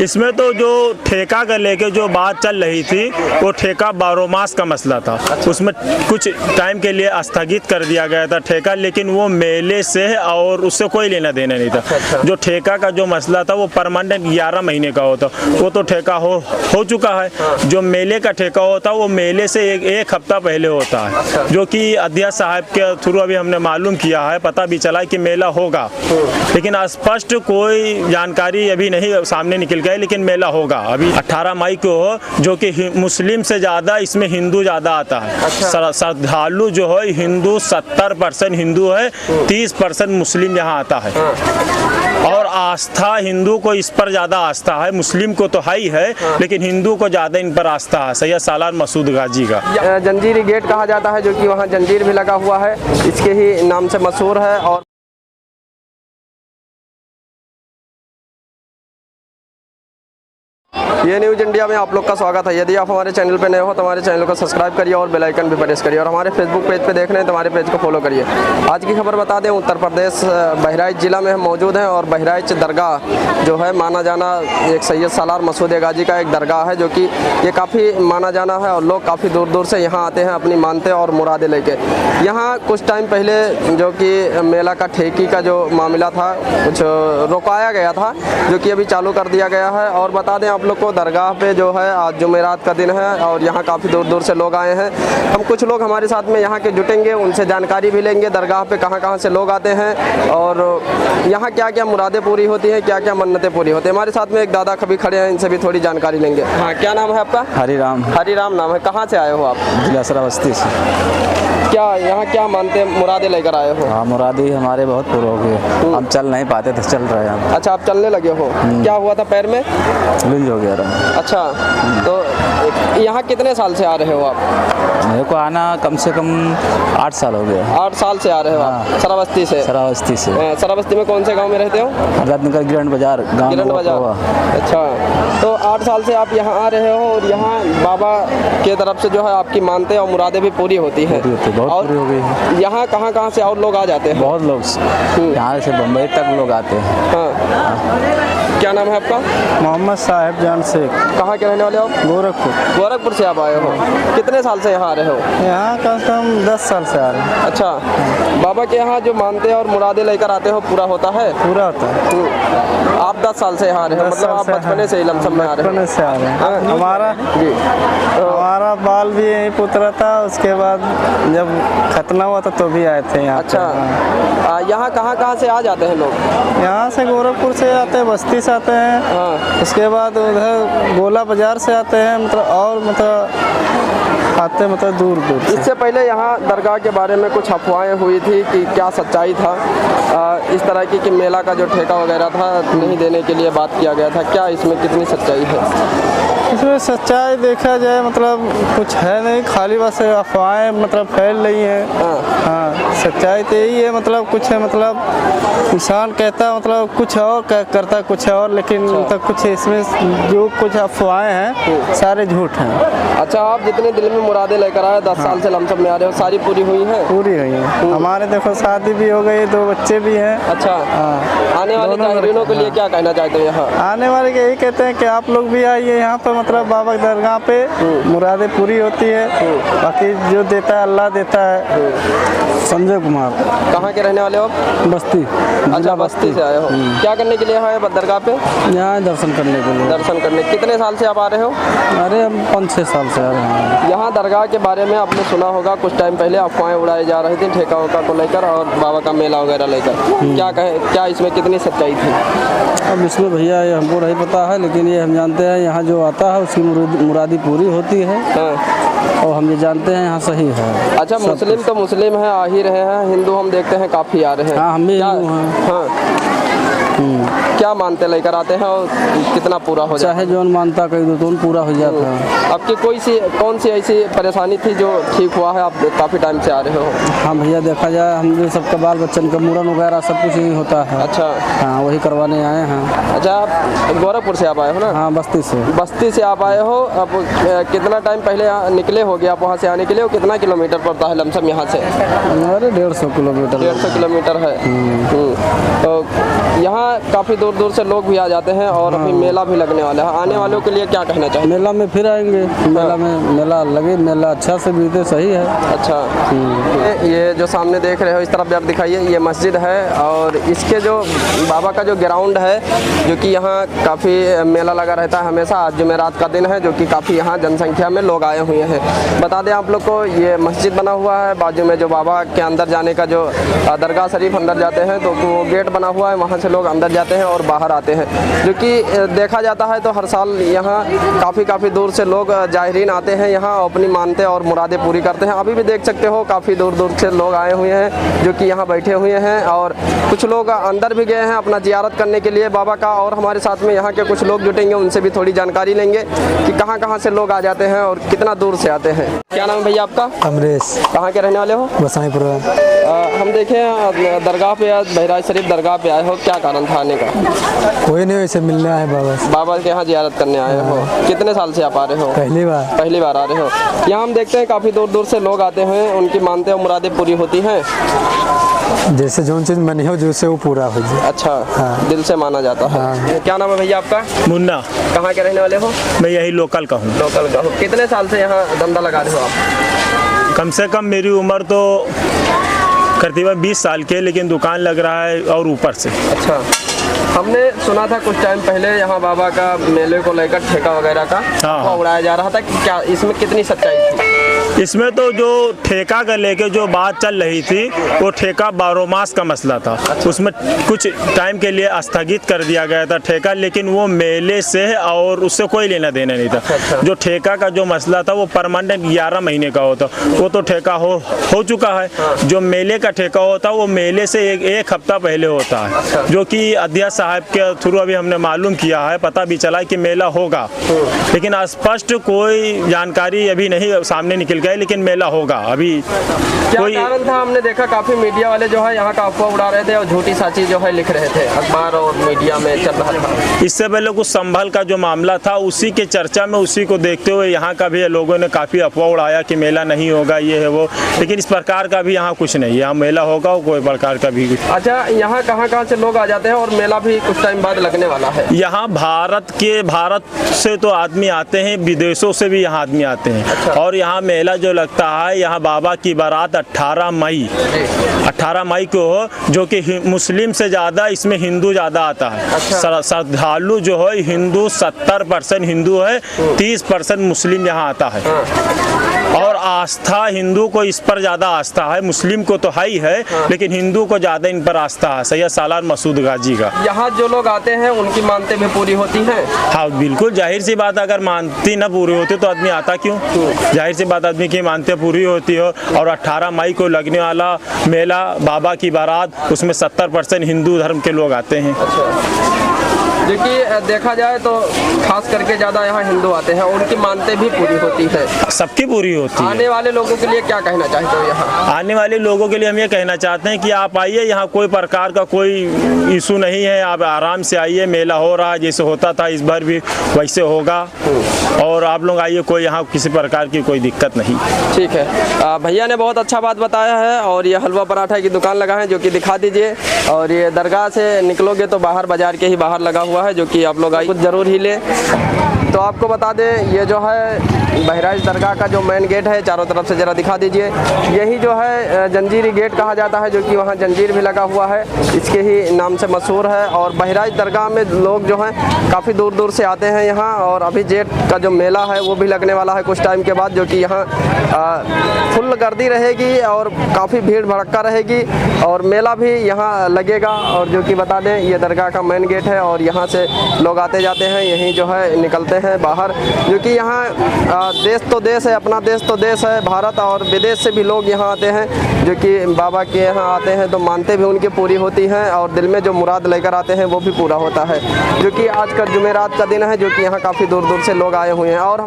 इसमें तो जो ठेका का लेके जो बात चल रही थी वो ठेका 12 मास का मसला था। उसमें कुछ टाइम के लिए स्थगित कर दिया गया था ठेका, लेकिन वो मेले से और उससे कोई लेना देना नहीं था। जो ठेका का जो मसला था वो परमानेंट 11 महीने का होता, वो तो ठेका हो चुका है। जो मेले का ठेका होता वो मेले से एक हफ्ता पहले होता है, जो कि अध्यक्ष साहब के थ्रू अभी हमने मालूम किया है, पता भी चला कि मेला होगा, लेकिन स्पष्ट कोई जानकारी अभी नहीं सामने निकल गई, लेकिन मेला होगा अभी 18 मई को, जो कि मुस्लिम से ज़्यादा इसमें हिंदू ज़्यादा आता है। श्रद्धालु जो है हिंदू 70% हिंदू है, 30% मुस्लिम यहाँ आता है। और आस्था हिंदू को इस पर ज़्यादा आस्था है, मुस्लिम को तो है ही है, लेकिन हिंदू को ज़्यादा इन पर आस्था है। सैयद सालार मसूद गाजी का जंजीरी गेट कहा जाता है, जो कि वहाँ जंजीर भी लगा हुआ है, इसके ही नाम से मशहूर है। और ये न्यूज़ इंडिया में आप लोग का स्वागत है। यदि आप हमारे चैनल पर नए हो तो हमारे चैनल को सब्सक्राइब करिए और बेल आइकन भी प्रेस करिए, और हमारे फेसबुक पेज पे देख रहे हैं तो हमारे पेज को फॉलो करिए। आज की खबर बता दें, उत्तर प्रदेश बहराइच ज़िला में हम मौजूद हैं, और बहराइच दरगाह जो है माना जाना एक सैयद सालार मसूद गाजी का एक दरगाह है, जो कि ये काफ़ी माना जाना है, और लोग काफ़ी दूर दूर से यहाँ आते हैं अपनी मानते और मुरादें लेके। यहाँ कुछ टाइम पहले जो कि मेला का ठेकी का जो मामला था कुछ रुकाया गया था, जो कि अभी चालू कर दिया गया है। और बता दें आप लोग को, दरगाह पे जो है आज जुमेरात का दिन है, और यहाँ काफ़ी दूर दूर से लोग आए हैं। हम कुछ लोग हमारे साथ में यहाँ के जुटेंगे, उनसे जानकारी भी लेंगे दरगाह पे कहाँ कहाँ से लोग आते हैं, और यहाँ क्या क्या मुरादें पूरी होती हैं, क्या क्या मन्नतें पूरी होती हैं। हमारे साथ में एक दादा कभी खड़े हैं, इनसे भी थोड़ी जानकारी लेंगे। हाँ, क्या नाम है आपका? हरिराम। हरिराम नाम है। कहाँ से आए हो आप? जिला श्रावस्ती से। क्या यहाँ क्या मानते मुरादें लेकर आए हो? हाँ, मुरादी हमारे बहुत पूरे हो गए, हम चल नहीं पाते थे, चल रहे हैं। अच्छा, आप चलने लगे हो। क्या हुआ था पैर में? लूज हो गया था। अच्छा, तो यहाँ कितने साल से आ रहे हो आप? मेरे को आना कम से कम 8 साल हो गया। 8 साल से आ रहे हो आप? श्रावस्ती से? श्रावस्ती से। श्रावस्ती में कौन से गांव में रहते हो? रत्नगर गिरंड बाजार गाँव। गिरंड बाजार। अच्छा, तो 8 साल से आप यहाँ आ रहे हो, और यहाँ बाबा के तरफ से जो है आपकी मानते और मुरादें भी पूरी होती हैं। बहुत पूरी हो गई। यहाँ कहाँ कहाँ से और लोग आ जाते हैं? बहुत लोग, यहाँ से बम्बई तक लोग आते हैं। हाँ। क्या नाम है आपका? मोहम्मद साहिब जान शेख। कहाँ के रहने वाले हो? गोरखपुर। गोरखपुर से आप आए हो। कितने साल से यहाँ आ रहे हो? यहाँ कम से कम 10 साल से आ रहे हैं। अच्छा, बाबा के यहाँ जो मानते और मुरादें लेकर आते हो पूरा होता है? पूरा होता है। आप 10 साल से यहाँ आ रहे हो, मतलब आप बचपने से ही लमसम में आ रहे हो? बचपने से आ रहे हैं। हमारा बाल भी यहीं पुतरा था, उसके बाद जब खतना हुआ था तो भी आए थे यहाँ। अच्छा, यहाँ कहाँ कहाँ से आ जाते हैं लोग? यहाँ से गोरखपुर से आते हैं, बस्ती से आते हैं। हाँ। उसके बाद उधर गोला बाजार से आते हैं, मतलब और मतलब आते मतलब दूर दूर से। इससे पहले यहाँ दरगाह के बारे में कुछ अफवाहें हुई थी कि क्या सच्चाई था, इस तरह की कि मेला का जो ठेका वगैरह था नहीं देने के लिए बात किया गया था, क्या इसमें कितनी सच्चाई है? इसमें सच्चाई देखा जाए मतलब कुछ है नहीं, खाली बस अफवाहें मतलब फैल रही हैं। हाँ, सच्चाई तो यही है, मतलब कुछ है, मतलब इंसान कहता मतलब कुछ और करता कुछ और, लेकिन मतलब कुछ इसमें जो कुछ अफवाहें हैं सारे झूठ हैं। अच्छा, आप जितने दिल में मुरादें लेकर आए 10 साल से लमसम में आ रहे हो, सारी पूरी हुई हैं? पूरी हुई है। हमारे देखो शादी भी हो गई, 2 बच्चे भी हैं। अच्छा। हाँ। आने वाले जाहिरीनों के लिए क्या कहना चाहते हो यहाँ? आने वाले के यही कहते हैं कि आप लोग भी आइए यहाँ पर, मतलब बाबा की दरगाह पे मुरादें पूरी होती है। बाकी जो देता है अल्लाह देता है। संजय कुमार। कहाँ के रहने वाले हो? बस्ती। अच्छा, बस्ती से आए हो। क्या करने के लिए आए दरगाह पे? यहाँ दर्शन करने के लिए। दर्शन करने। कितने साल से आप आ रहे हो? अरे हम 5-6 साल से आ रहे हैं। यहाँ दरगाह के बारे में आपने सुना होगा, कुछ टाइम पहले अफवाहें उड़ाई जा रही थी ठेका वेका को लेकर और बाबा का मेला वगैरह लेकर, क्या इसमें कितनी सच्चाई थी? अब इसमें भैया ये हमको नहीं पता है, लेकिन ये हम जानते हैं यहाँ जो आता है उसकी मुरादी पूरी होती है। हाँ। और हम ये जानते हैं यहाँ सही है। अच्छा, मुस्लिम तो मुस्लिम है, आ ही रहे हैं, हिंदू हम देखते हैं काफ़ी आ रहे हैं। हाँ, हम भी हिंदू हैं। हाँ। क्या मानते लेकर आते हैं और कितना पूरा हो जाता है? चाहे जो मानता कहीं दो तो पूरा हो जाता है। आपकी कौन सी ऐसी परेशानी थी जो ठीक हुआ है? आप काफ़ी टाइम से आ रहे हो। हाँ भैया, देखा जाए हम भी सबका बाल बच्चन का मुरन वगैरह सब कुछ यही होता है। अच्छा। हाँ, वही करवाने आए हैं। अच्छा, आप गोरखपुर से आप आए हो ना? हाँ, बस्ती से। बस्ती से आप आए हो। अब कितना टाइम पहले निकले होगे आप वहाँ से आने के लिए? कितना किलोमीटर पड़ता है लमसम यहाँ से? अरे 150 किलोमीटर। 150 किलोमीटर है। तो यहाँ यहाँ काफ़ी दूर दूर से लोग भी आ जाते हैं और अभी मेला भी लगने वाला है, आने वालों के लिए क्या कहना चाहिए? मेला में फिर आएंगे, मेला में मेला लगे, मेला अच्छा से बीते, सही है। अच्छा, ये जो सामने देख रहे हो इस तरफ भी आप दिखाइए, ये मस्जिद है और इसके जो बाबा का जो ग्राउंड है जो कि यहाँ काफ़ी मेला लगा रहता है हमेशा। आज जुमेरात का दिन है जो कि काफ़ी यहाँ जनसंख्या में लोग आए हुए हैं। बता दें आप लोग को, ये मस्जिद बना हुआ है, बाजू में जो बाबा के अंदर जाने का जो दरगाह शरीफ अंदर जाते हैं तो वो गेट बना हुआ है, वहाँ से लोग अंदर जाते हैं और बाहर आते हैं। जो कि देखा जाता है तो हर साल यहाँ काफ़ी दूर से लोग जाहिरीन आते हैं, यहाँ अपनी मानते और मुरादें पूरी करते हैं। अभी भी देख सकते हो काफ़ी दूर दूर से लोग आए हुए हैं जो कि यहाँ बैठे हुए हैं और कुछ लोग अंदर भी गए हैं अपना जियारत करने के लिए बाबा का। और हमारे साथ में यहाँ के कुछ लोग जुटेंगे, उनसे भी थोड़ी जानकारी लेंगे कि कहाँ से लोग आ जाते हैं और कितना दूर से आते हैं। क्या नाम है भैया आपका? अमरेश। कहाँ के रहने वाले हो? गोसाईपुर। हम देखें दरगाह पे, बहराइच शरीफ दरगाह पे आए हो, क्या कारण था आने का? कोई नहीं, वैसे मिलने आए बाबा से। बाबा के यहाँ जियारत करने आए हो। कितने साल से आप आ रहे हो? पहली बार आ रहे हो। यहाँ हम देखते हैं काफ़ी दूर दूर से लोग आते हैं, उनकी मानते और मुरादें पूरी होती हैं। जैसे जो चीज़ मनी हो जैसे वो पूरा हो जाए। अच्छा, हाँ। दिल से माना जाता है। हाँ। क्या नाम है भैया आपका? मुन्ना। कहाँ के रहने वाले हो? मैं यही लोकल का हूँ। लोकल का हो। कितने साल से यहाँ धंधा लगा रहे हो आप? कम से कम मेरी उम्र तो करीबन 20 साल के, लेकिन दुकान लग रहा है और ऊपर से। अच्छा, हमने सुना था कुछ टाइम पहले यहाँ बाबा का मेले को लेकर ठेका वगैरह का हाँ। उड़ाया जा रहा था, क्या इसमें कितनी सच्चाई थी? इसमें तो जो ठेका का लेके जो बात चल रही थी वो ठेका 12 मास का मसला था। उसमें कुछ टाइम के लिए स्थगित कर दिया गया था ठेका, लेकिन वो मेले से और उससे कोई लेना देना नहीं था। जो ठेका का जो मसला था वो परमानेंट 11 महीने का होता, वो तो ठेका हो चुका है। जो मेले का ठेका होता वो मेले से एक हफ्ता पहले होता है, जो कि अध्यक्ष साहब के थ्रू अभी हमने मालूम किया है, पता भी चला कि मेला होगा, लेकिन स्पष्ट कोई जानकारी अभी नहीं सामने निकल गई, लेकिन मेला होगा। अभी क्या कारण था? हमने देखा काफी मीडिया वाले जो है यहाँ का अफवाह उड़ा रहे थे और झूठी साची जो है लिख रहे थे, अखबार और मीडिया में चल रहा था। इससे पहले कुछ संभल का जो मामला था उसी के चर्चा में, उसी को देखते हुए यहाँ का भी लोगों ने काफी अफवाह उड़ाया कि मेला नहीं होगा, ये है वो, लेकिन इस प्रकार का भी यहाँ कुछ नहीं, यहाँ मेला होगा कोई प्रकार का भी कुछ। अच्छा, यहाँ कहाँ से लोग आ जाते हैं और मेला भी कुछ टाइम बाद लगने वाला है? यहाँ भारत से तो आदमी आते हैं, विदेशों से भी यहाँ आदमी आते हैं। अच्छा। और यहाँ मेला जो लगता है, यहाँ बाबा की बारात 18 मई को, जो कि मुस्लिम से ज़्यादा इसमें हिंदू ज़्यादा आता है। अच्छा। श्रद्धालु जो है हिंदू 70% हिंदू है, 30% मुस्लिम यहाँ आता है। और आस्था हिंदू को इस पर ज़्यादा आस्था है, मुस्लिम को तो है ही है, लेकिन हिंदू को ज़्यादा इन पर आस्था है। सैयद सालार मसूद गाजी का। यहाँ जो लोग आते हैं उनकी मानते भी पूरी होती हैं? हाँ बिल्कुल, जाहिर सी बात, अगर मानती ना पूरी होती तो आदमी आता क्यों? जाहिर सी बात, आदमी की मानते पूरी होती हो। और 18 मई को लगने वाला मेला बाबा की बारात, उसमें 70% हिंदू धर्म के लोग आते हैं। जो कि देखा जाए तो खास करके ज़्यादा यहाँ हिंदू आते हैं, उनकी मानते भी पूरी होती है, सबकी पूरी होती है। आने वाले लोगों के लिए क्या कहना चाहते हो? यहाँ आने वाले लोगों के लिए हम ये कहना चाहते हैं कि आप आइए, यहाँ कोई प्रकार का कोई इशू नहीं है, आप आराम से आइए, मेला हो रहा है, जैसे होता था इस बार भी वैसे होगा, और आप लोग आइए, कोई यहाँ किसी प्रकार की कोई दिक्कत नहीं। ठीक है, भैया ने बहुत अच्छा बात बताया है। और ये हलवा पराठा की दुकान लगा है जो कि दिखा दीजिए, और ये दरगाह से निकलोगे तो बाहर बाजार के ही बाहर लगा हुआ है, जो कि आप लोग कुछ ज़रूर ही लें। तो आपको बता दें, ये जो है बहराइच दरगाह का जो मेन गेट है, चारों तरफ से ज़रा दिखा दीजिए, यही जो है जंजीरी गेट कहा जाता है, जो कि वहाँ जंजीर भी लगा हुआ है, इसके ही नाम से मशहूर है। और बहराइच दरगाह में लोग जो हैं काफ़ी दूर दूर से आते हैं यहाँ, और अभी जेठ का जो मेला है वो भी लगने वाला है कुछ टाइम के बाद, जो कि यहाँ फुल गर्दी रहेगी और काफ़ी भीड़ भड़क्का रहेगी, और मेला भी यहाँ लगेगा। और जो कि बता दें, ये दरगाह का मेन गेट है और यहाँ से लोग आते जाते हैं, यहीं जो है निकलते हैं बाहर, जो कि यहाँ देश तो देश है, अपना देश तो देश है भारत, और विदेश से भी लोग यहाँ आते हैं, जो कि बाबा के यहाँ आते हैं तो मानते भी उनकी पूरी होती हैं, और दिल में जो मुराद लेकर आते हैं वो भी पूरा होता है। जो कि आज का जुमेरात का दिन है, जो कि यहाँ काफ़ी दूर दूर से लोग आए हुए हैं। और